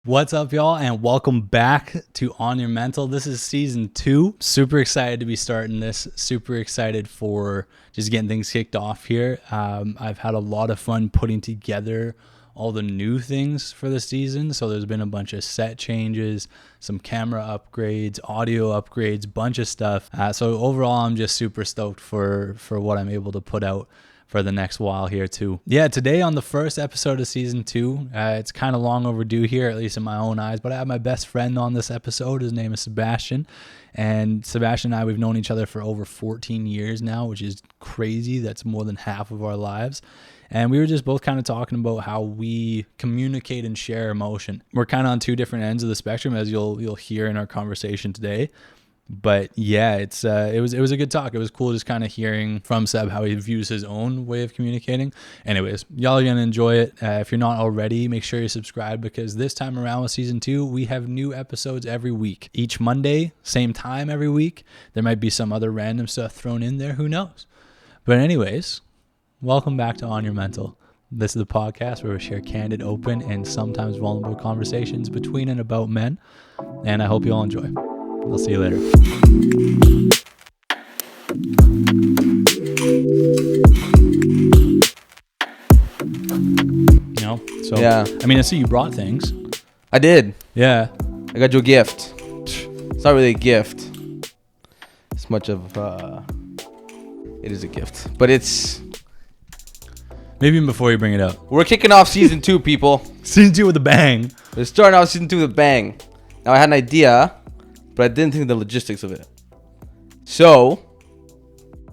What's up, y'all, and welcome back to On Your Mental. This is season 2. Super excited to be starting this. Super excited for just getting things kicked off here. I've had a lot of fun putting together all the new things for the season. So there's been a bunch of set changes, some camera upgrades, audio upgrades, bunch of stuff. So overall, I'm just super stoked for what I'm able to put out for the next while here too. Yeah, today on the first episode of season 2, it's kind of long overdue here, at least in my own eyes, but I have my best friend on this episode. His name is Sebastian, and Sebastian and I, we've known each other for over 14 years now, which is crazy. That's more than half of our lives. And we were just both kind of talking about how we communicate and share emotion. We're kind of on two different ends of the spectrum, as you'll hear in our conversation today. But yeah, it was a good talk. It was cool just kind of hearing from Seb how he views his own way of communicating. Anyways, y'all are going to enjoy it. If you're not already, make sure you subscribe, because this time around with season 2, we have new episodes every week. Each Monday, same time every week. There might be some other random stuff thrown in there. Who knows? But anyways, welcome back to On Your Mental. This is the podcast where we share candid, open, and sometimes vulnerable conversations between and about men. And I hope you all enjoy. I'll see you later. So yeah. I mean, I see you brought things. I did. Yeah. I got you a gift. It's not really a gift. It's much of it is a gift, but it's maybe even before you bring it up. We're kicking off season 2, people. Season 2 with a bang. We're starting off season 2 with a bang. Now I had an idea, but I didn't think of the logistics of it. So,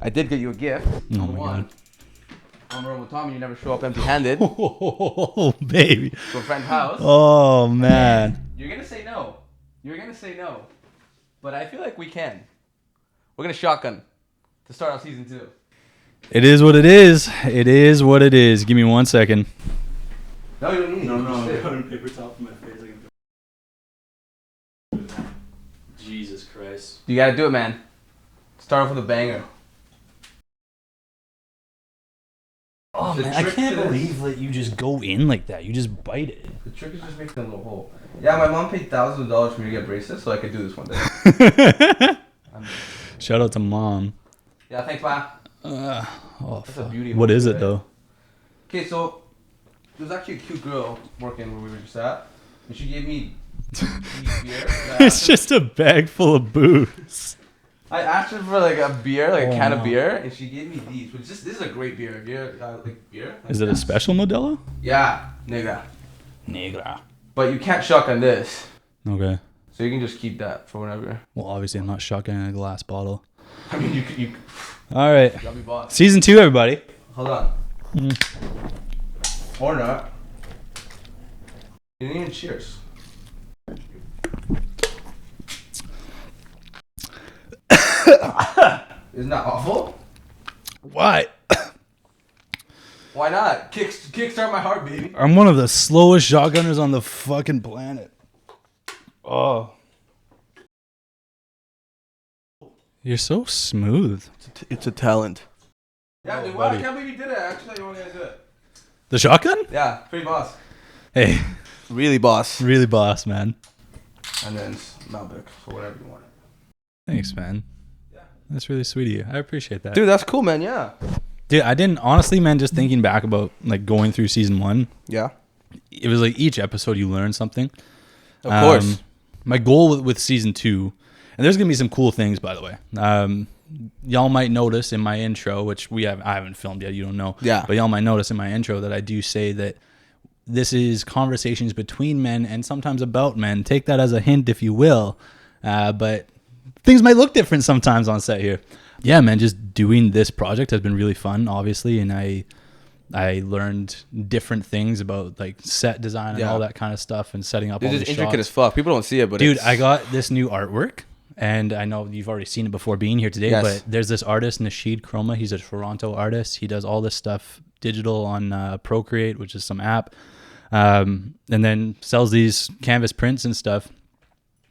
I did get you a gift. Oh my God. I'm Romo Tommy, you never show up empty-handed. Oh, baby. To a friend's house. Oh, man. You're going to say no. But I feel like we can. We're going to shotgun to start off season 2. It is what it is. It is what it is. Give me 1 second. No, you don't need it. No, I'm cutting paper towel from my face. Jesus Christ. You gotta do it, man. Start off with a banger. Oh, man, I can't believe that you just go in like that. You just bite it. The trick is just making a little hole. Yeah, my mom paid thousands of dollars for me to get braces so I could do this one day. Shout out to mom. Yeah, thanks, Ma. That's a beauty. What is it, though? Okay, so there's actually a cute girl working where we were just at, and she gave me beer. It's just a bag full of booze. I asked her for like a beer, like a can of beer, and she gave me these. Which this is a great beer. Have you like beer? Like is it a special Modelo? Yeah, negra. But you can't shotgun this. Okay. So you can just keep that for whenever. Well, obviously I'm not shotgunning a glass bottle. I mean, you. All right. Gotta be boss. Season 2, everybody. Hold on. Or not. You didn't even cheers. Isn't that awful? Why? Why not? Kickstart my heart, baby. I'm one of the slowest shotgunners on the fucking planet. Oh. You're so smooth. It's a talent. Yeah, Oh, dude, wow, I buddy. can't believe you did it. Actually, you want to do it. The shotgun? Yeah, pretty boss. Hey. Really boss. Really boss, man. And then Malbec for whatever you want. Thanks, man. Yeah. That's really sweet of you. I appreciate that. Dude, that's cool, man. Yeah. Dude, I didn't, honestly, man, just thinking back about like going through season 1. Yeah. It was like each episode you learn something. Of course. My goal with season 2, and there's going to be some cool things, by the way. Y'all might notice in my intro, which I haven't filmed yet, you don't know. Yeah. But y'all might notice in my intro that I do say that this is conversations between men and sometimes about men. Take that as a hint, if you will. But things might look different sometimes on set here. Yeah, man, just doing this project has been really fun, obviously, and I learned different things about like set design and all that kind of stuff and setting up all It's these just intricate shots. as fuck. People don't see it, but Dude, I got this new artwork, and I know you've already seen it before being here today, but there's this artist, Nasheed Chroma. He's a Toronto artist. He does all this stuff digital on Procreate, which is some app, and then sells these canvas prints and stuff.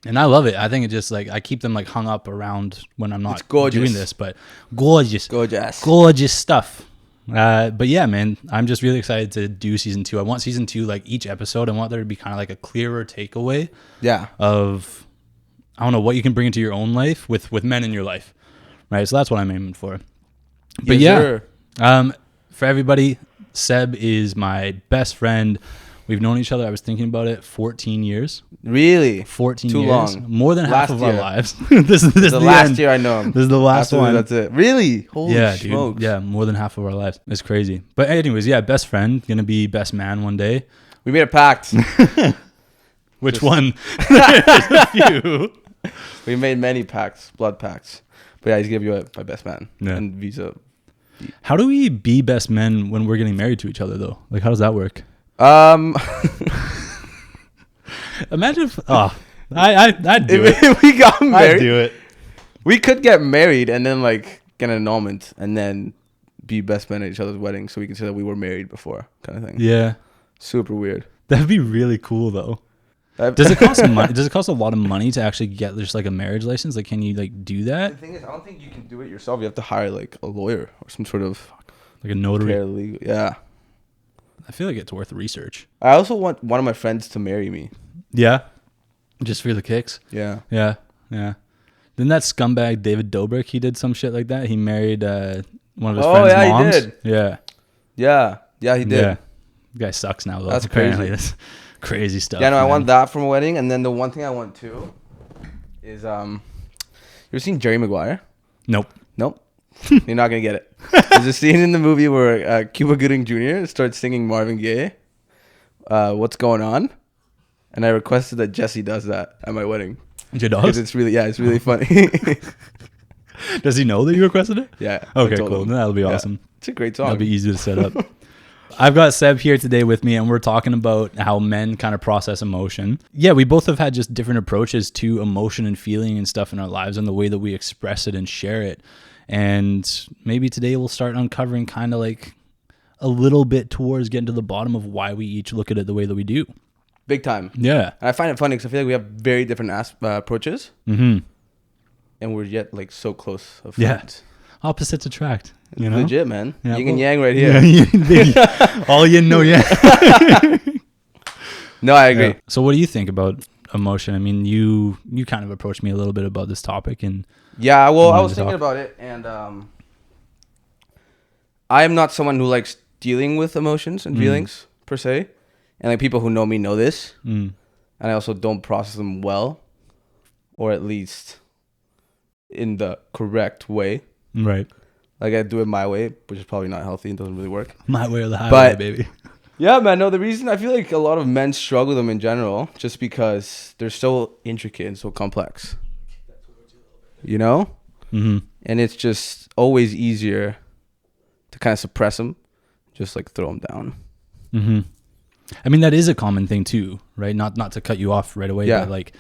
And I love it. I think it just like I keep them like hung up around when I'm not doing this, but gorgeous stuff. But yeah, man, I'm just really excited to do season 2. I want season 2, like each episode, I want there to be kind of like a clearer takeaway Yeah. of, I don't know, what you can bring into your own life with men in your life, right? So that's what I'm aiming for. But Yes, sir. for everybody, Seb is my best friend. We've known each other, I was thinking about it, 14 years. Really? 14 Too years. long. More than half Last of our year. lives. This is The last year I know him. This is the last Absolutely, one. That's it. Really? Holy Yeah, smokes. dude. Yeah, more than half of our lives. It's crazy. But anyways, yeah, best friend, gonna be best man one day. We made a pact. Which one? There's a few. We made many pacts, blood pacts. But yeah, he's gonna be my best man. Yeah. And Visa. How do we be best men when we're getting married to each other, though? Like, how does that work? Imagine if... I'd do it. If we got I'd married, do it. we could get married and then like get an annulment and then be best men at each other's wedding so we can say that we were married before, kind of thing. Yeah. Super weird. That'd be really cool, though. Does it cost money? Does it cost a lot of money to actually get just like a marriage license? Like, can you like do The that? thing is, I don't think you can do it yourself. You have to hire like a lawyer or some sort of Like a notary? paralegal. Yeah. I feel like it's worth research. I also want one of my friends to marry me. Yeah. Just for the kicks. Yeah. Yeah. Yeah. Didn't that scumbag David Dobrik, he did some shit like that? He married one of his friend's yeah, moms. he did. Yeah. Yeah. Yeah, he did. Yeah. The guy sucks now, though. That's Apparently. crazy. That's crazy stuff. Yeah, no, I man. want that from a wedding. And then the one thing I want too is you ever seen Jerry Maguire? Nope. Nope. You're not gonna get it. There's a scene in the movie where Cuba Gooding Jr. starts singing Marvin Gaye. What's going on? And I requested that Jesse does that at my wedding. Your Because dogs? it's really funny. Does he know that you requested it? Yeah. I Okay, told cool. him. Then that'll be Yeah. awesome. It's a great song. That'll be easy to set up. I've got Seb here today with me, and we're talking about how men kind of process emotion. Yeah, we both have had just different approaches to emotion and feeling and stuff in our lives and the way that we express it and share it. And maybe today we'll start uncovering kind of like a little bit towards getting to the bottom of why we each look at it the way that we do. Big time. Yeah. And I find it funny because I feel like we have very different approaches. Mm-hmm. And we're yet like so close of Yeah. friends. Opposites attract. You know? Legit, man. Yeah, Yin and well- yang right here. Yeah, all yin, no yang. No, I agree. Yeah. So what do you think about emotion? I mean, you kind of approached me a little bit about this topic, and Yeah, well, I wanted was to thinking talk. about it, and I am not someone who likes dealing with emotions and feelings per se, and like people who know me know this, and I also don't process them well, or at least in the correct way. right, Like I do it my way, which is probably not healthy and doesn't really work. my way or the highway, But- baby. Yeah, man. No, the reason I feel like a lot of men struggle with them in general, just because they're so intricate and so complex. You know? Mm-hmm. And it's just always easier to kind of suppress them, just like throw them down. Mm-hmm. I mean, that is a common thing too, right? Not to cut you off right away, Yeah. but like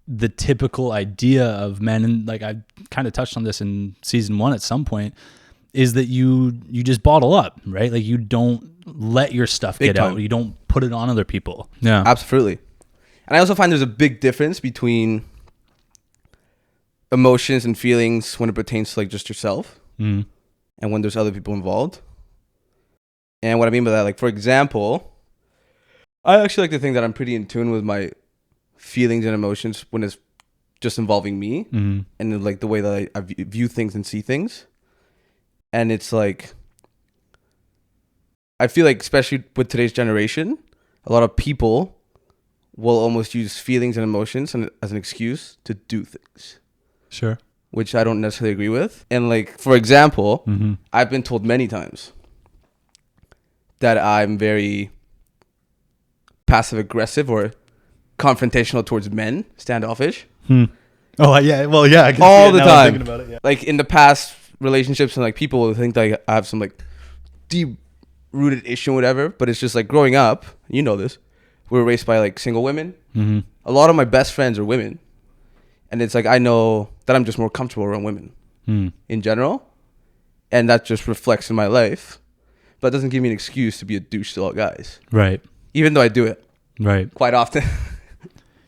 the typical idea of men, and like I kind of touched on this in season 1 at some point, is that you just bottle up, right? Like you don't let your stuff Big get time. out. You don't put it on other people. Yeah. Absolutely. And I also find there's a big difference between emotions and feelings when it pertains to like just yourself Mm. and when there's other people involved. And what I mean by that, like for example, I actually like to think that I'm pretty in tune with my feelings and emotions when it's just involving me Mm-hmm. and like the way that I view things and see things. And it's like, I feel like especially with today's generation, a lot of people will almost use feelings and emotions as an excuse to do things, Sure. which I don't necessarily agree with. And like, for example, Mm-hmm. I've been told many times that I'm very passive aggressive or confrontational towards men, standoffish. Oh yeah. Well, yeah. I can All see it the now that I'm time. thinking about it, yeah. Like in the past relationships, and like people will think that I have some like deep rooted issue or whatever, but it's just like growing up, you know this, we were raised by like single women. Mm-hmm. A lot of my best friends are women, and it's like I know that I'm just more comfortable around women in general, and that just reflects in my life, but it doesn't give me an excuse to be a douche to all guys, Right. even though I do it Right. quite often.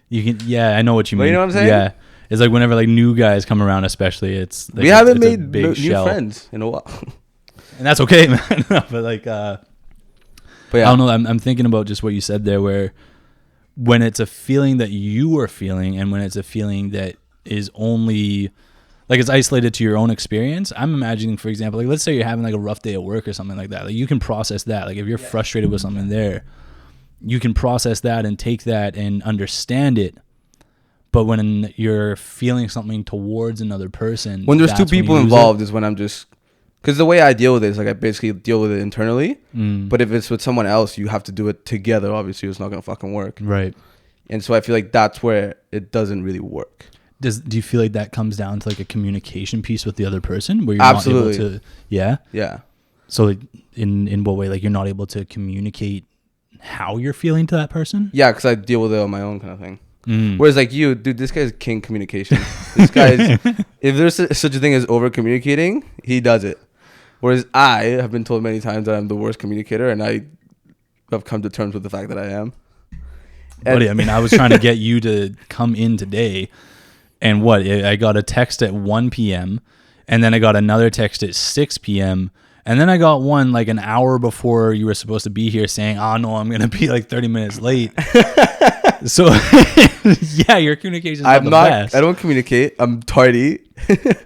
You can, yeah, I know what you But mean. you know what I'm saying? Yeah, it's like whenever like new guys come around, especially it's like We it's haven't a made big new shell. friends in a while. and that's okay, man. But like, But yeah. I don't know. I'm thinking about just what you said there, where when it's a feeling that you are feeling, and when it's a feeling that is only like it's isolated to your own experience. I'm imagining, for example, like let's say you're having like a rough day at work or something like that. Like you can process that. Like if you're frustrated with something there, you can process that and take that and understand it. But when you're feeling something towards another person, when there's two people involved is when I'm just, because the way I deal with it is like I basically deal with it internally. But if it's with someone else, you have to do it together. Obviously, it's not gonna fucking work. Right. And so I feel like that's where it doesn't really work. Do you feel like that comes down to like a communication piece with the other person where you're Absolutely. not able to, yeah. So like in what way? Like you're not able to communicate how you're feeling to that person? Yeah, because I deal with it on my own kind of thing. Whereas like you, dude, this guy's king communication. This guy's, if there's such a thing as over communicating, he does it. Whereas I have been told many times that I'm the worst communicator, and I have come to terms with the fact that I am. Buddy, I mean, I was trying to get you to come in today, and I got a text at 1 p.m., and then I got another text at 6 p.m., and then I got one like an hour before you were supposed to be here saying, oh, no, I'm going to be like 30 minutes late. So, yeah, your communication's not the best. I don't communicate. I'm tardy.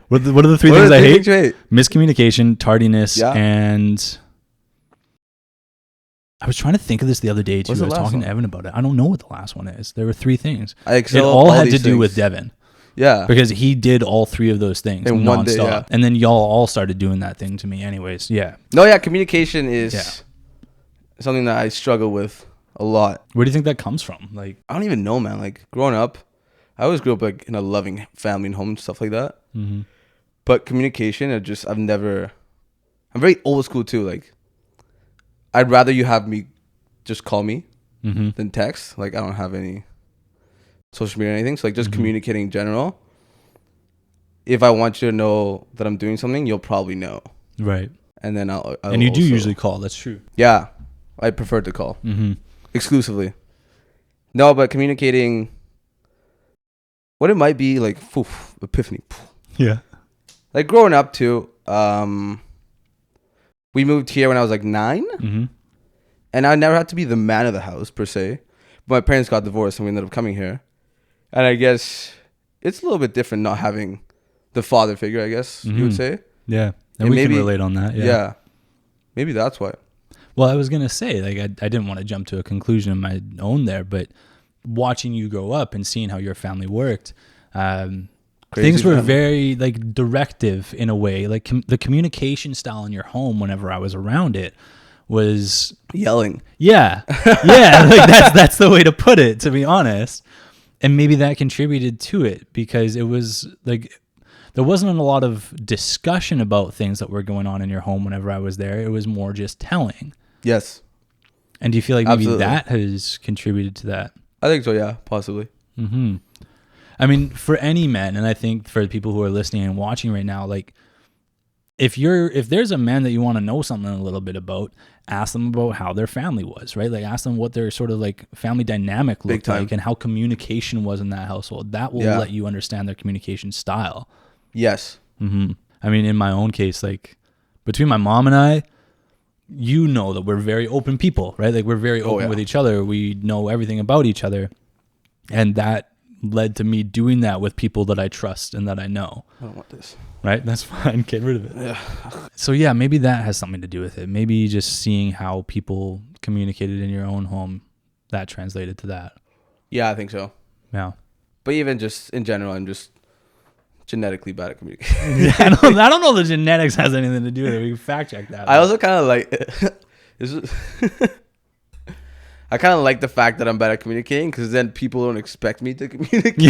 What are the three things I hate? Hate? Miscommunication, tardiness, and... I was trying to think of this the other day, too. I was talking to Evan about it. I don't know what the last one is. There were 3 things. It all had to do with Devin. Yeah. Because he did all 3 of those things in one day, yeah. And then y'all all started doing that thing to me anyways. Yeah. No, yeah, communication is something that I struggle with a lot. Where do you think that comes from? Like, I don't even know, man. Like growing up, I always grew up like in a loving family and home and stuff like that. Mm-hmm. But communication, I'm very old school too. Like, I'd rather you have me just call me than text. Like, I don't have any social media or anything. So like just communicating in general. If I want you to know that I'm doing something, you'll probably know. Right. And then I'll and you do usually call. That's true. Yeah. I prefer to call. Exclusively. No, but communicating, what it might be like, epiphany. Yeah. Like growing up too, we moved here when I was like 9, and I never had to be the man of the house per se. But my parents got divorced, and we ended up coming here. And I guess it's a little bit different not having the father figure, I guess you would say. Yeah, and we can relate on that. Yeah, maybe that's why. Well, I was gonna say, like, I didn't want to jump to a conclusion of my own there, but watching you grow up and seeing how your family worked. Things were very like directive in a way. Like the communication style in your home, whenever I was around it, was yelling. Yeah, yeah. Like that's the way to put it, to be honest. And maybe that contributed to it because it was like there wasn't a lot of discussion about things that were going on in your home whenever I was there. It was more just telling. Yes. And do you feel like maybe that has contributed to that? I think so. Yeah, possibly. I mean, for any man, and I think for the people who are listening and watching right now, like if there's a man that you want to know something a little bit about, ask them about how their family was, right? Like ask them what their sort of like family dynamic looked like and how communication was in that household. That will let you understand their communication style. Yes. I mean, in my own case, like between my mom and I, you know that we're very open people, right? Like we're very open with each other. We know everything about each other. And that led to me doing that with people that I trust and that I know. I don't want this. Right? That's fine. Get rid of it. Yeah. So yeah, maybe that has something to do with it. Maybe just seeing how people communicated in your own home, that translated to that. Yeah, I think so. Yeah. But even just in general, I'm just genetically bad at communication. Yeah, I don't know the genetics has anything to do with it. We can fact check that. I also kind of like I kind of like the fact that I'm bad at communicating because then people don't expect me to communicate.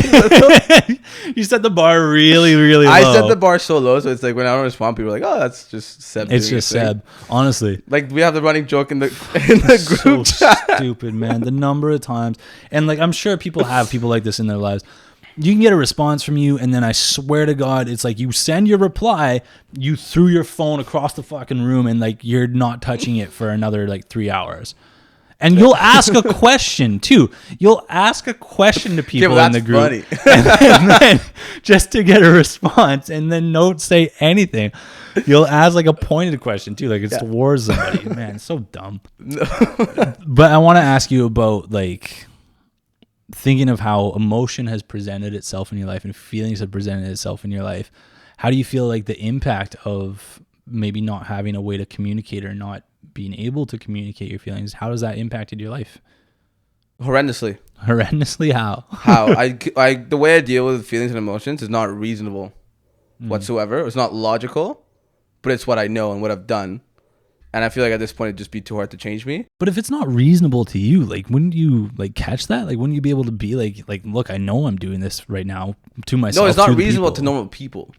You set the bar really, really low. I set the bar so low, so it's like when I don't respond, people are like, "Oh, that's just Seb." It's just Seb. Honestly, like we have the running joke in the group chat. So stupid, man. The number of times, and like I'm sure people have people like this in their lives. You can get a response from you, and then I swear to God, it's like you send your reply, you threw your phone across the fucking room, and like you're not touching it for another like 3 hours. And you'll ask a question too. You'll ask a question to people in the group, and then just to get a response, and then don't say anything. You'll ask like a pointed question too, like it's towards somebody. Man, it's so dumb. But I want to ask you about like thinking of how emotion has presented itself in your life and feelings have presented itself in your life. How do you feel like the impact of maybe not having a way to communicate or not being able to communicate your feelings, how has that impacted your life? Horrendously. How? I the way I deal with feelings and emotions is not reasonable whatsoever. It's not logical, but it's what I know and what I've done. And I feel like at this point it'd just be too hard to change me. But if it's not reasonable to you, like wouldn't you like catch that? Like wouldn't you be able to be like look, I know I'm doing this right now to myself. No, it's not reasonable to normal people.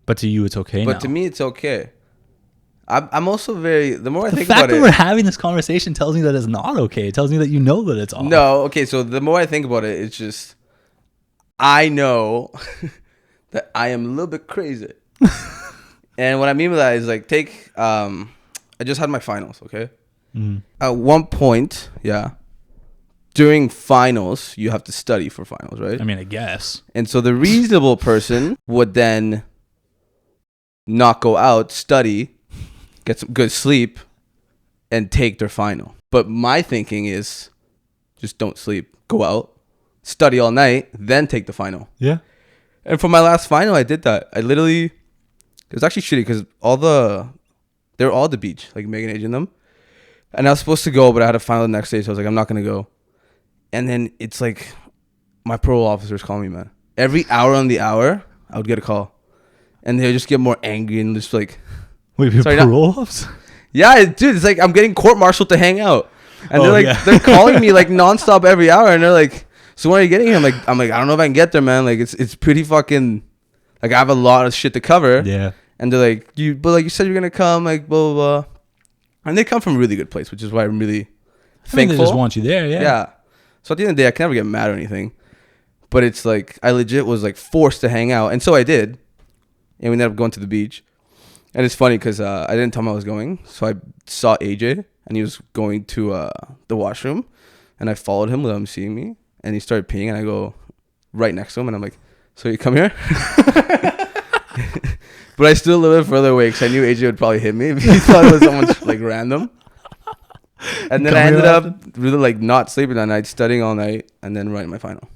But to you it's okay. But to me it's okay. I'm also very, the more I think about it. The fact that we're having this conversation tells me that it's not okay. It tells me that you know that it's off. No, okay, so the more I think about it, it's just, I know that I am a little bit crazy. And what I mean by that is like, I just had my finals, okay? At one point, during finals, you have to study for finals, right? I mean, I guess. And so the reasonable person would then not go out, study, get some good sleep, and take their final. But my thinking is just don't sleep. Go out, study all night, then take the final. Yeah. And for my last final, I did that. I literally, it was actually shitty because they were all at the beach, like Megan, Age, and them. And I was supposed to go, but I had a final the next day, so I was like, I'm not going to go. And then it's like, my parole officers call me, man. Every hour on the hour, I would get a call. And they would just get more angry and just like, wait, parole officers? Yeah, dude, it's like I'm getting court-martialed to hang out. And they're calling me like nonstop every hour, and they're like, so when are you getting here? I'm like, I don't know if I can get there, man. Like it's pretty fucking, like I have a lot of shit to cover. Yeah. And they're like, you said you're gonna come, like blah blah blah. And they come from a really good place, which is why I'm really thankful. They just want you there, yeah. Yeah. So at the end of the day, I can never get mad or anything. But it's like I legit was like forced to hang out, and so I did. And we ended up going to the beach. And it's funny because I didn't tell him I was going. So I saw AJ, and he was going to the washroom. And I followed him without him seeing me. And he started peeing, and I go right next to him. And I'm like, so you come here? But I still a little bit further away because I knew AJ would probably hit me if he thought it was someone like random. And then I ended up really like not sleeping that night, studying all night, and then writing my final.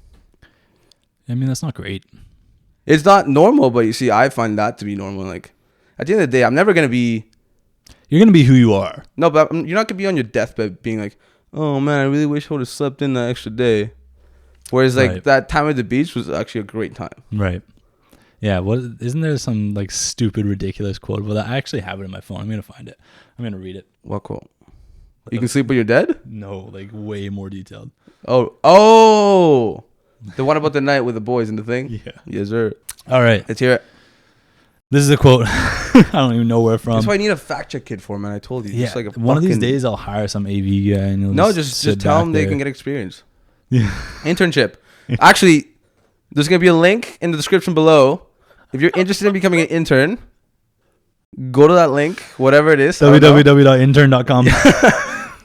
I mean, that's not great. It's not normal, but you see, I find that to be normal. Like, at the end of the day, I'm never going to be... You're going to be who you are. No, but you're not going to be on your deathbed being like, oh, man, I really wish I would have slept in that extra day. Whereas, like, that time at the beach was actually a great time. Right. Yeah, isn't there some, like, stupid, ridiculous quote about that? I actually have it in my phone. I'm going to find it. I'm going to read it. What quote? You can sleep when you're dead? No, like, way more detailed. Oh! The one about the night with the boys and the thing? Yeah. Yes, sir. All right. Let's hear it. This is a quote. I don't even know where from. That's why I need a fact check kid for, man. I told you. Yeah. Just like one of these days, I'll hire some AV guy. And just tell them they can get experience. Yeah. Internship. Actually, there's going to be a link in the description below. If you're interested in becoming an intern, go to that link, whatever it is. www.intern.com.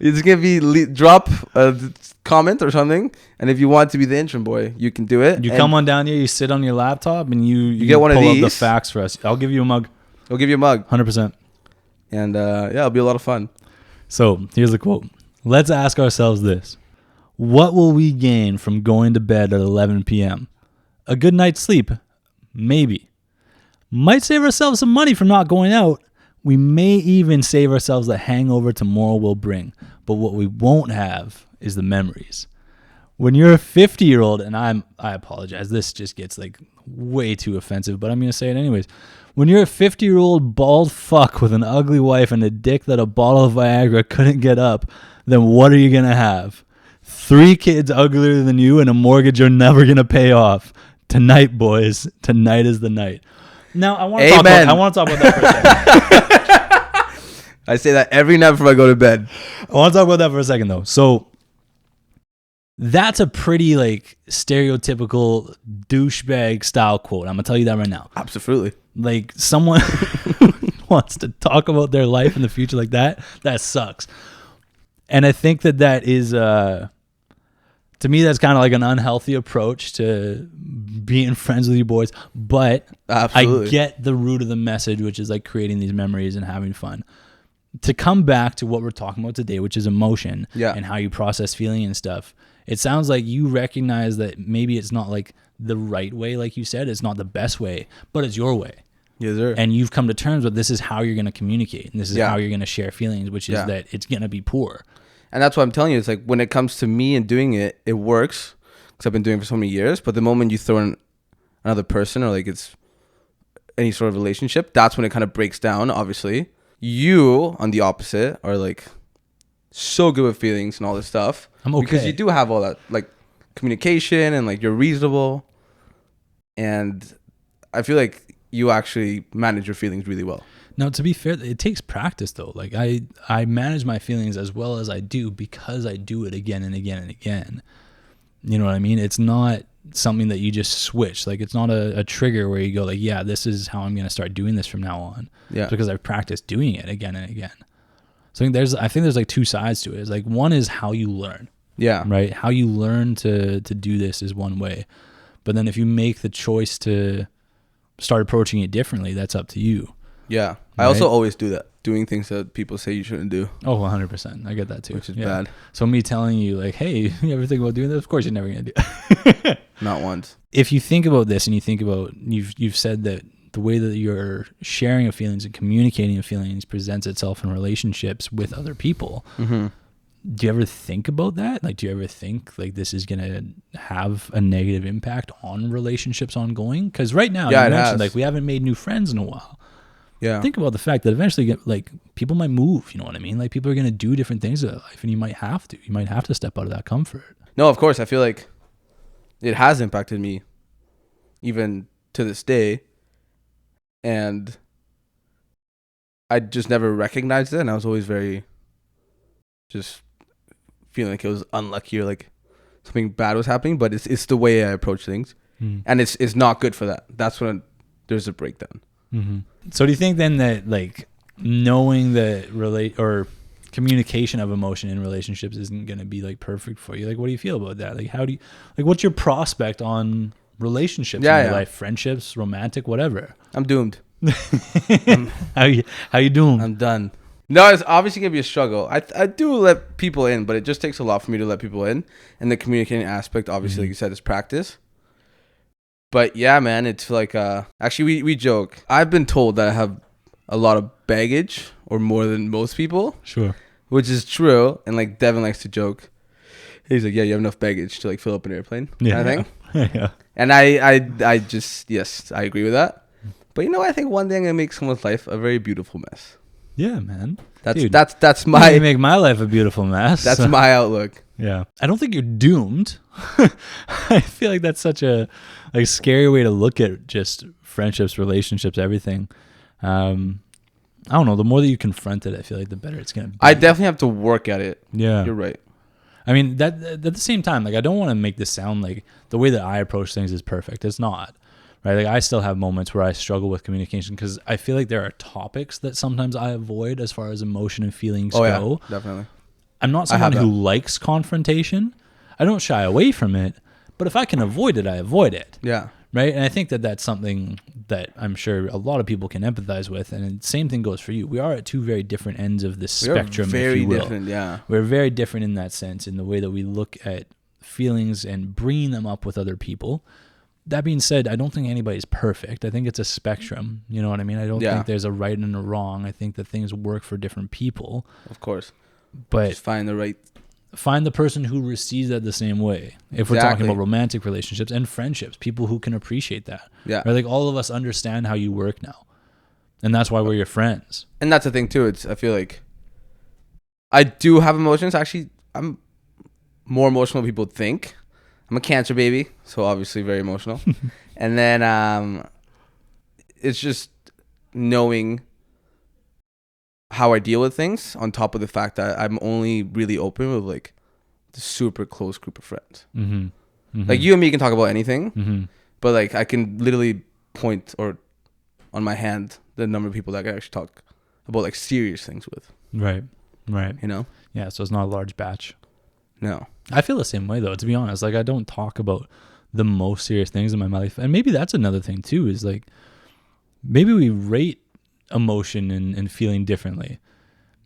It's going to be drop a comment or something. And if you want to be the intern boy, you can do it. You come on down here, you sit on your laptop, and you get one of these. Pull up the facts for us. I'll give you a mug. I'll give you a mug. 100%. And it'll be a lot of fun. So here's the quote. Let's ask ourselves this. What will we gain from going to bed at 11 p.m.? A good night's sleep? Maybe. Might save ourselves some money from not going out. We may even save ourselves the hangover tomorrow will bring. But what we won't have is the memories. When you're a 50-year-old, and I apologize, this just gets like way too offensive, but I'm going to say it anyways. When you're a 50-year-old bald fuck with an ugly wife and a dick that a bottle of Viagra couldn't get up, then what are you going to have? 3 kids uglier than you and a mortgage you're never going to pay off. Tonight, boys. Tonight is the night. Now, I want to talk about that for a second. I say that every night before I go to bed. I want to talk about that for a second, though. So, that's a pretty, like, stereotypical douchebag style quote. I'm going to tell you that right now. Absolutely. Like, someone wants to talk about their life in the future like that sucks. And I think that is, to me, that's kind of like an unhealthy approach to being friends with your boys. But Absolutely. I get the root of the message, which is like creating these memories and having fun. To come back to what we're talking about today, which is emotion and how you process feeling and stuff, it sounds like you recognize that maybe it's not like the right way, like you said, it's not the best way, but it's your way. Yes, sir. And you've come to terms with this is how you're going to communicate, and this is how you're going to share feelings, which is that it's going to be poor. And that's what I'm telling you. It's like when it comes to me and doing it, it works because I've been doing it for so many years. But the moment you throw in another person or like it's any sort of relationship, that's when it kind of breaks down, obviously. You, on the opposite, are like so good with feelings and all this stuff. I'm okay. Because you do have all that like communication and like you're reasonable. And I feel like you actually manage your feelings really well. Now, to be fair, it takes practice though. Like I manage my feelings as well as I do because I do it again and again and again. You know what I mean? It's not something that you just switch. Like it's not a trigger where you go like, yeah, this is how I'm going to start doing this from now on. Yeah. It's because I've practiced doing it again and again. So I think there's like two sides to it. It's like one is how you learn. Yeah. Right? How you learn to do this is one way. But then if you make the choice to start approaching it differently, that's up to you. Yeah. Right? I also always do that. Doing things that people say you shouldn't do. Oh, 100%. I get that too. Which is bad. So me telling you like, hey, you ever think about doing this? Of course you're never going to do it. Not once. If you think about this and you think about, you've said that the way that you're sharing of feelings and communicating of feelings presents itself in relationships with other people. Mm-hmm. Do you ever think about that? Like, do you ever think like this is going to have a negative impact on relationships ongoing? Because right now you mentioned like we haven't made new friends in a while. Yeah. Think about the fact that eventually like people might move, you know what I mean? Like people are going to do different things in their life and you might have to step out of that comfort. No, of course. I feel like it has impacted me even to this day. And I just never recognized it. And I was always very just feeling like it was unlucky or like something bad was happening. But it's the way I approach things. And it's not good for that. That's when there's a breakdown. Mm-hmm. So do you think then that like knowing the communication of emotion in relationships isn't going to be like perfect for you? Like, what do you feel about that? Like, how do you, like, what's your prospect on relationships in your life, friendships, romantic, whatever? I'm doomed. How you doing? I'm done. No, it's obviously going to be a struggle. I do let people in, but it just takes a lot for me to let people in. And the communicating aspect, obviously, like you said, is practice. But yeah, man, it's like, actually we joke. I've been told that I have a lot of baggage or more than most people. Sure. Which is true. And like Devin likes to joke. He's like, yeah, you have enough baggage to like fill up an airplane. Yeah. Kind of thing. Yeah. And I just, yes, I agree with that. But you know, I think one day I'm going to make someone's life a very beautiful mess. Yeah, man. That's my... You make my life a beautiful mess. That's my outlook. Yeah. I don't think you're doomed. I feel like that's such a like scary way to look at just friendships, relationships, everything. I don't know. The more that you confront it, I feel like the better it's going to be. I definitely have to work at it. Yeah. You're right. I mean, that at the same time, like I don't want to make this sound like the way that I approach things is perfect. It's not. Right? Like I still have moments where I struggle with communication because I feel like there are topics that sometimes I avoid as far as emotion and feelings go. Yeah, definitely. I'm not someone who likes confrontation. I don't shy away from it, but if I can avoid it, I avoid it. Yeah. Right? And I think that that's something that I'm sure a lot of people can empathize with. And the same thing goes for you. We are at two very different ends of this spectrum, very if you will. Different, yeah. We're very different in that sense, in the way that we look at feelings and bringing them up with other people. That being said, I don't think anybody's perfect. I think it's a spectrum. You know what I mean? I don't think there's a right and a wrong. I think that things work for different people. Of course. But just find the person who receives that the same way. If we're talking about romantic relationships and friendships, people who can appreciate that. Yeah. Right? Like all of us understand how you work now. And that's why we're your friends. And that's the thing too. I feel like I do have emotions. Actually, I'm more emotional than people think. I'm a Cancer baby, so obviously very emotional. And then it's just knowing how I deal with things on top of the fact that I'm only really open with like the super close group of friends. Mm-hmm. Mm-hmm. Like you and me can talk about anything, but like I can literally point or on my hand the number of people that I can actually talk about like serious things with. Right. Right. You know? Yeah. So it's not a large batch. No. I feel the same way though, to be honest. Like I don't talk about the most serious things in my life. And maybe that's another thing too, is like maybe we rate emotion and feeling differently.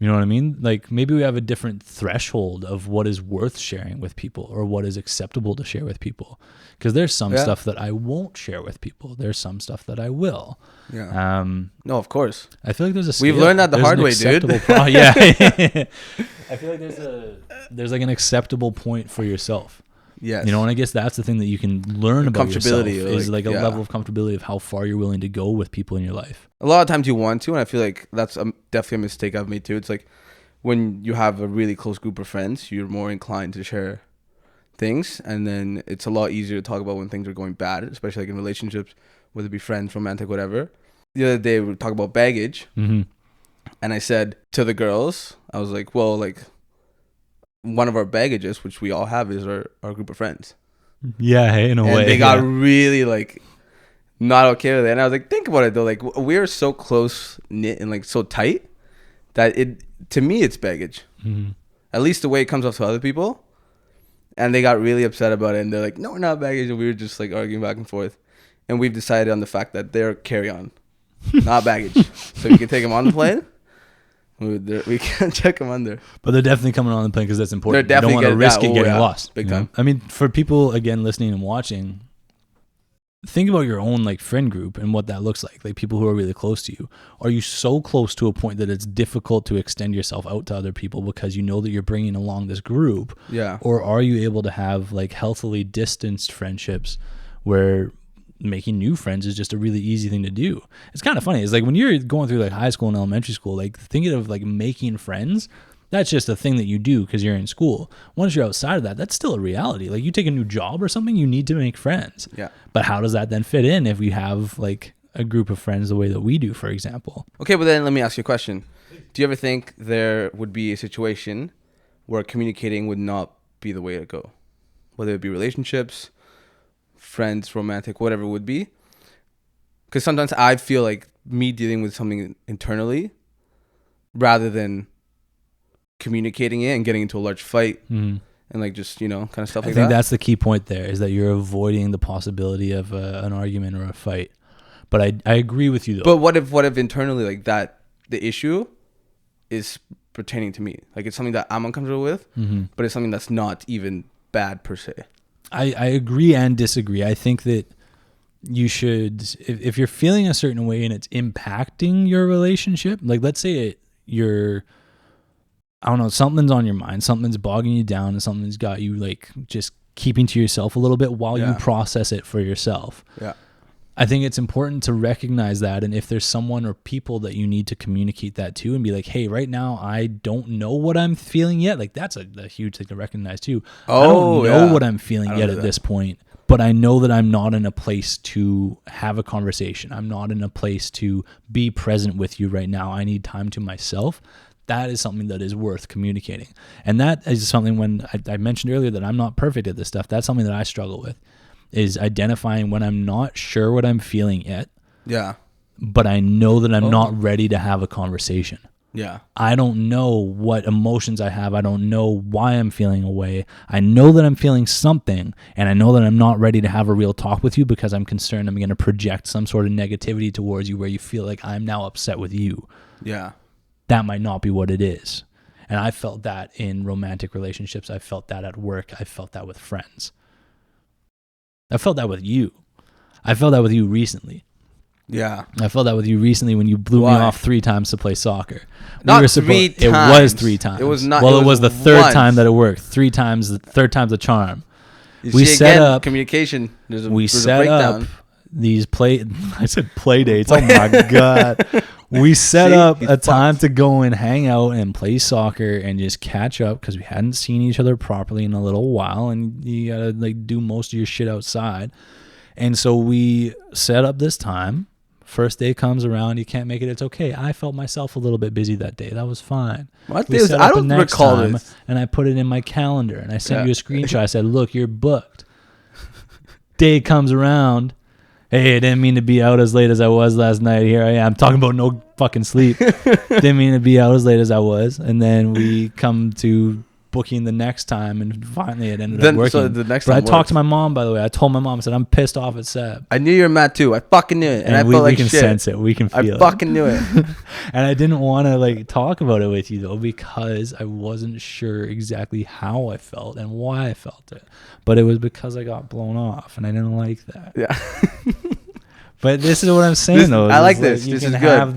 You know what I mean? Like maybe we have a different threshold of what is worth sharing with people or what is acceptable to share with people. Because there's some stuff that I won't share with people. There's some stuff that I will. Yeah. No, of course. I feel like there's a scale. We've learned that the hard way, dude. Yeah. I feel like there's like an acceptable point for yourself. Yes. You know, and I guess that's the thing that you can learn about yourself is like a yeah. level of comfortability of how far you're willing to go with people in your life. A lot of times you want to, and I feel like that's definitely a mistake I've made too. It's like when you have a really close group of friends, you're more inclined to share things, and then it's a lot easier to talk about when things are going bad, especially like in relationships, whether it be friends, romantic, whatever. The other day we were talking about baggage, and I said to the girls, I was like, well, like one of our baggages, which we all have, is our group of friends. Yeah, hey, in a way. They got really like not okay with it. And I was like, think about it though. Like we're so close knit and like so tight that to me it's baggage. At least the way it comes off to other people. And they got really upset about it. And they're like, no, we're not baggage. And we were just like arguing back and forth. And we've decided on the fact that they're carry-on, not baggage. So you can take them on the plane. We can't check them under. But they're definitely coming on the plane because that's important. They're definitely you don't want to risk it getting lost. Big time. I mean, for people, again, listening and watching, think about your own like friend group and what that looks like people who are really close to you. Are you so close to a point that it's difficult to extend yourself out to other people because you know that you're bringing along this group? Yeah. Or are you able to have like healthily distanced friendships where making new friends is just a really easy thing to do? It's kind of funny. It's like when you're going through like high school and elementary school, like thinking of like making friends, that's just a thing that you do because you're in school. Once you're outside of that, that's still a reality. Like you take a new job or something, you need to make friends. Yeah. But how does that then fit in if we have like a group of friends the way that we do, for example? Okay, but then let me ask you a question. Do you ever think there would be a situation where communicating would not be the way to go? Whether it be relationships, friends, romantic, whatever it would be. Because sometimes I feel like me dealing with something internally rather than communicating it and getting into a large fight and like just, you know, kind of stuff like that. I think that's the key point there is that you're avoiding the possibility of an argument or a fight. But I agree with you though. But what if internally like that the issue is pertaining to me? Like it's something that I'm uncomfortable with, but it's something that's not even bad per se. I agree and disagree. I think that you should, if you're feeling a certain way and it's impacting your relationship, like let's say you're, I don't know, something's on your mind, something's bogging you down, and something's got you like just keeping to yourself a little bit while you process it for yourself. Yeah. I think it's important to recognize that, and if there's someone or people that you need to communicate that to and be like, hey, right now I don't know what I'm feeling yet. Like that's a huge thing to recognize too. I don't know what I'm feeling yet at this point, but I know that I'm not in a place to have a conversation. I'm not in a place to be present with you right now. I need time to myself. That is something that is worth communicating. And that is something when I mentioned earlier that I'm not perfect at this stuff. That's something that I struggle with, is identifying when I'm not sure what I'm feeling yet. Yeah. But I know that I'm not ready to have a conversation. Yeah. I don't know what emotions I have. I don't know why I'm feeling a way. I know that I'm feeling something, and I know that I'm not ready to have a real talk with you because I'm concerned I'm going to project some sort of negativity towards you where you feel like I'm now upset with you. Yeah. That might not be what it is. And I felt that in romantic relationships. I felt that at work. I felt that with friends. I felt that with you. I felt that with you recently. Yeah. I felt that with you recently when you blew me off 3 times to play soccer. Not 3 times. It was 3 times. It was not. Well, it was the third time that it worked. 3 times. The third time's the charm. We set up communication. There's a breakdown. These I said play dates. Oh my God. We set up a time to go and hang out and play soccer and just catch up because we hadn't seen each other properly in a little while, and you gotta like do most of your shit outside. And so we set up this time. First day comes around, you can't make it. It's okay. I felt myself a little bit busy that day. That was fine. I don't recall this. And I put it in my calendar and I sent you a screenshot. I said, "Look, you're booked." Day comes around. Hey, I didn't mean to be out as late as I was last night. Here I am talking about no fucking sleep. Didn't mean to be out as late as I was. And then we come to booking the next time, and finally it ended up working. So the next but time I talked to my mom, by the way. I told my mom, I said, I'm pissed off at Seb. I knew you were mad too. I fucking knew it. And I felt like we can shit. sense it. We can feel it. I fucking knew it. And I didn't want to like talk about it with you though, because I wasn't sure exactly how I felt and why I felt it. But it was because I got blown off, and I didn't like that. Yeah. But this is what I'm saying though. I like this. You this can is have good.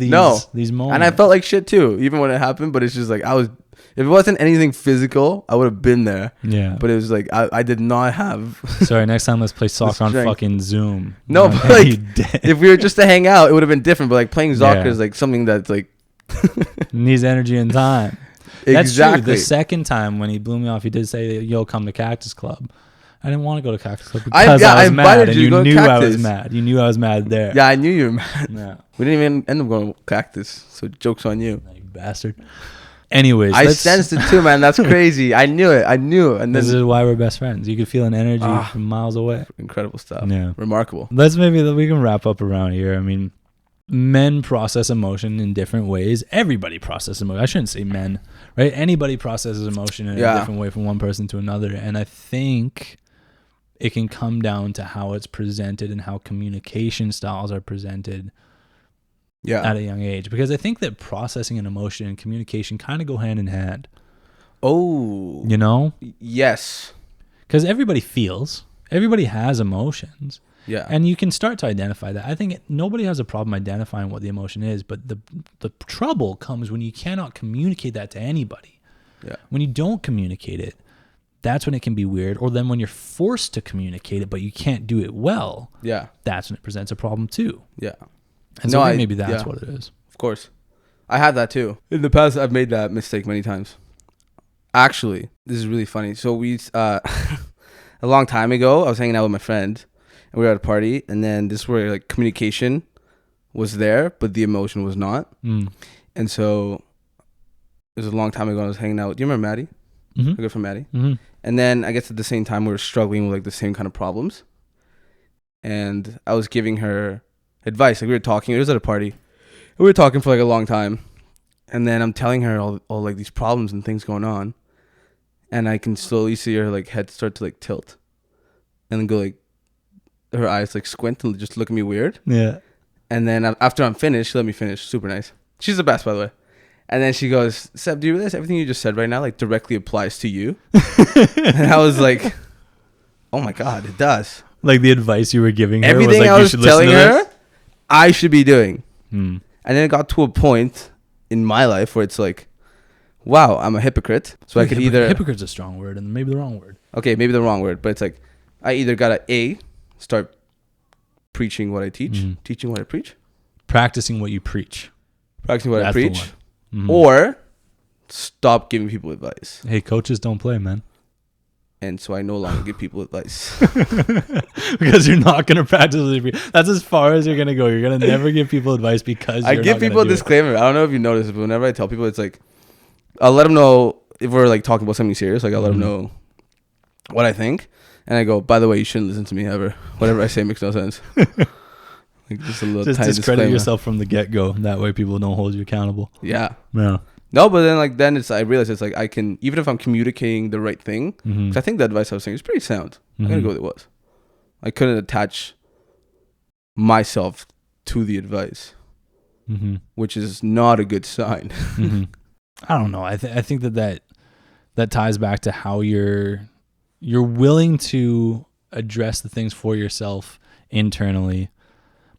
these moments. And I felt like shit too, even when it happened. But it's just like if it wasn't anything physical, I would have been there. Yeah. But it was like I did not have. Sorry, next time let's play soccer on fucking Zoom. No, but like if we were just to hang out, it would have been different. But like playing soccer is like something that's like needs energy and time. Exactly. That's true. The second time when he blew me off, he did say, "Yo, come to Cactus Club." I didn't want to go to Cactus Club because I was mad, and you knew I was mad. You knew I was mad there. Yeah, I knew you were mad. Yeah. We didn't even end up going to Cactus, so joke's on you. You bastard. Anyways, I sensed it too, man. That's crazy. I knew it. And then, this is why we're best friends. You could feel an energy from miles away. Incredible stuff. Yeah. Remarkable. We can wrap up around here. I mean, men process emotion in different ways. Everybody processes emotion. I shouldn't say men, right? Anybody processes emotion in a different way from one person to another. And I think it can come down to how it's presented and how communication styles are presented at a young age. Because I think that processing an emotion and communication kind of go hand in hand. Oh. You know? Yes. Because everybody feels. Everybody has emotions. Yeah. And you can start to identify that. I think nobody has a problem identifying what the emotion is, but the trouble comes when you cannot communicate that to anybody. Yeah. When you don't communicate it, that's when it can be weird. Or then when you're forced to communicate it, but you can't do it well. Yeah. That's when it presents a problem too. Yeah. And so I think maybe that's what it is. Of course. I had that too. In the past, I've made that mistake many times. Actually, this is really funny. So a long time ago, I was hanging out with my friend, and we were at a party, and then this is where like communication was there, but the emotion was not. And so it was a long time ago. I was hanging out. Do you remember Maddie? Mm-hmm. I good from Maddie. Mm-hmm. And then I guess at the same time we were struggling with like the same kind of problems. And I was giving her advice. Like we were talking. It was at a party. And we were talking for like a long time. And then I'm telling her all like these problems and things going on. And I can slowly see her like head start to like tilt. And then go like, her eyes like squint and just look at me weird. Yeah. And then after I'm finished, she let me finish. Super nice. She's the best, by the way. And then she goes, Seb, do you realize everything you just said right now like directly applies to you? And I was like, oh my God, it does. Like the advice you were giving her everything was like, I was you should telling listen to her, this? I should be doing. And then it got to a point in my life where it's like, wow, I'm a hypocrite. So I could either... Hypocrite's a strong word and maybe the wrong word. Okay, maybe the wrong word. But it's like, I either got to start preaching what I teach, teaching what I preach. Practicing what you preach. Practicing what I preach. Mm-hmm. Or stop giving people advice. Hey, coaches don't play, man. And so I no longer give people advice. Because you're not going to practice what you preach. That's as far as you're going to go. You're going to never give people advice because I give people a disclaimer. I don't know if you noticed, but whenever I tell people, it's like, I'll let them know if we're like talking about something serious. Like I'll let them know what I think. And I go, by the way, you shouldn't listen to me ever. Whatever I say makes no sense. Like just a little just tiny discredit disclaimer. Yourself from the get-go. That way people don't hold you accountable. Yeah. No. No, but then I realize it's like I can, even if I'm communicating the right thing, because I think the advice I was saying is pretty sound. I'm going to go with it was. I couldn't attach myself to the advice, which is not a good sign. I don't know. I think that ties back to how you're willing to address the things for yourself internally,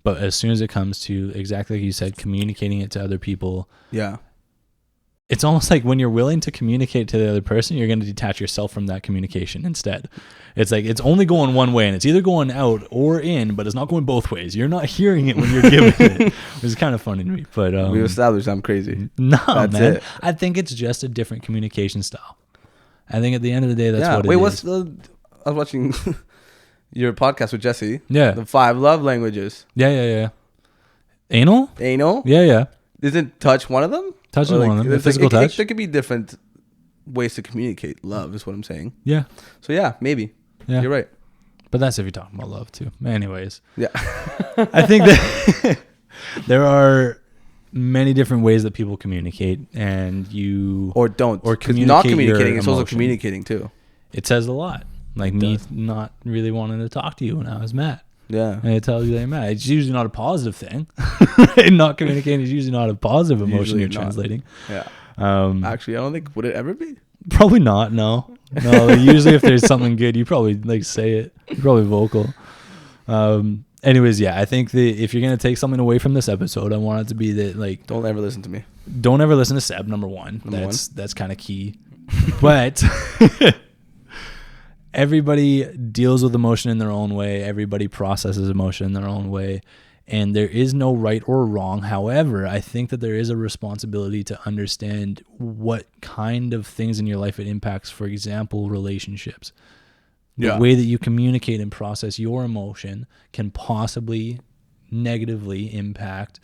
but as soon as it comes to, exactly like you said, communicating it to other people, it's almost like when you're willing to communicate to the other person, you're going to detach yourself from that communication instead. It's like it's only going one way, and it's either going out or in, but it's not going both ways. You're not hearing it when you're giving it, which is kind of funny to me. But we established I'm crazy. No, that's man. It. I think it's just a different communication style. I think at the end of the day, that's what it is. Wait, what's I was watching your podcast with Jesse. Yeah. The 5 love languages. Yeah. Anal? Yeah. Isn't touch one of them? Touch is one of them. The physical touch? There could be different ways to communicate love, is what I'm saying. Yeah. So, yeah, maybe. Yeah. You're right. But that's if you're talking about love too. Anyways. Yeah. I think that there are many different ways that people communicate, and you or don't. or communicate. Not communicating is also emotion. communicating too. It says a lot. Like me not really wanting to talk to you when I was mad. Yeah. And it tells you that you're mad. It's usually not a positive thing. Not communicating is usually not a positive emotion you're translating. Yeah. Actually, I don't think, would it ever be? Probably not. No. Usually if there's something good, you probably like say it. You're probably vocal. Anyways, yeah, I think that if you're going to take something away from this episode, I want it to be that, like, don't ever listen to me. Don't ever listen to Seb, number one. That's kind of key. But everybody deals with emotion in their own way. Everybody processes emotion in their own way. And there is no right or wrong. However, I think that there is a responsibility to understand what kind of things in your life it impacts. For example, relationships. The way that you communicate and process your emotion can possibly negatively impact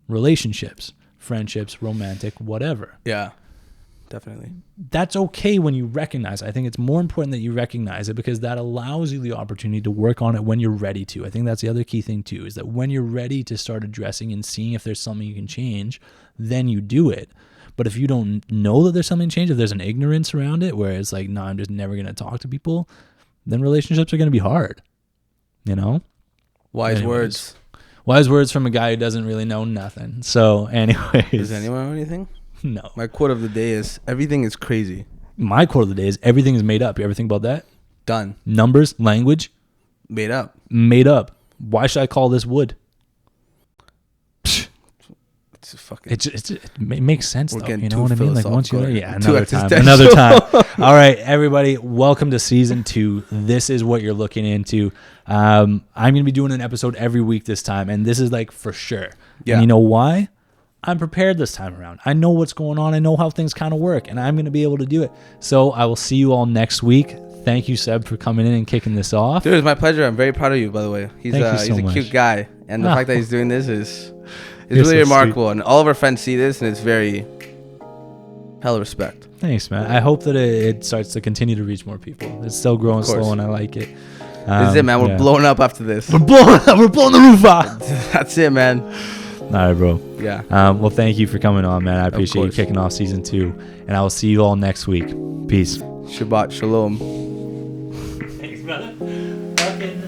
relationships, friendships, romantic, whatever. Yeah. Definitely. That's okay when you recognize it. I think it's more important that you recognize it, because that allows you the opportunity to work on it when you're ready to. I think that's the other key thing too, is that when you're ready to start addressing and seeing if there's something you can change, then you do it. But if you don't know that there's something to change, if there's an ignorance around it where it's like, no, I'm just never going to talk to people, then relationships are going to be hard, you know? Wise words. Wise words from a guy who doesn't really know nothing. So anyways. Does anyone know anything? No. My quote of the day is, everything is crazy. My quote of the day is, everything is made up. You ever think about that? Done. Numbers, language. Made up. Made up. Why should I call this wood? It's fucking. It makes sense though. You know what I mean? Like once you, another time. All right, everybody, welcome to season 2. This is what you're looking into. I'm going to be doing an episode every week this time, and this is like for sure. Yeah. And you know why? I'm prepared this time around. I know what's going on. I know how things kind of work, and I'm going to be able to do it. So I will see you all next week. Thank you, Seb, for coming in and kicking this off. Dude, it's my pleasure. I'm very proud of you, by the way. He's a cute guy, and the fact that he's doing this is really remarkable. Sweet. And all of our friends see this, and it's very hella respect. Thanks, man. I hope that it starts to continue to reach more people. It's still growing slow, and I like it. This is it, man. We're blowing up after this. We're blowing up. We're blowing the roof off. That's it, man. All right, bro. Yeah. Well, thank you for coming on, man. I appreciate you kicking off season 2, and I will see you all next week. Peace. Shabbat shalom. Thanks, brother. Fucking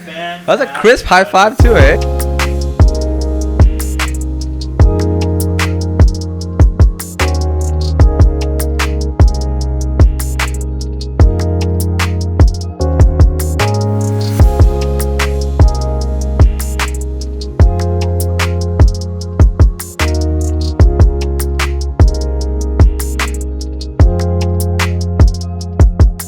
fantastic. That was a crisp high five too, eh?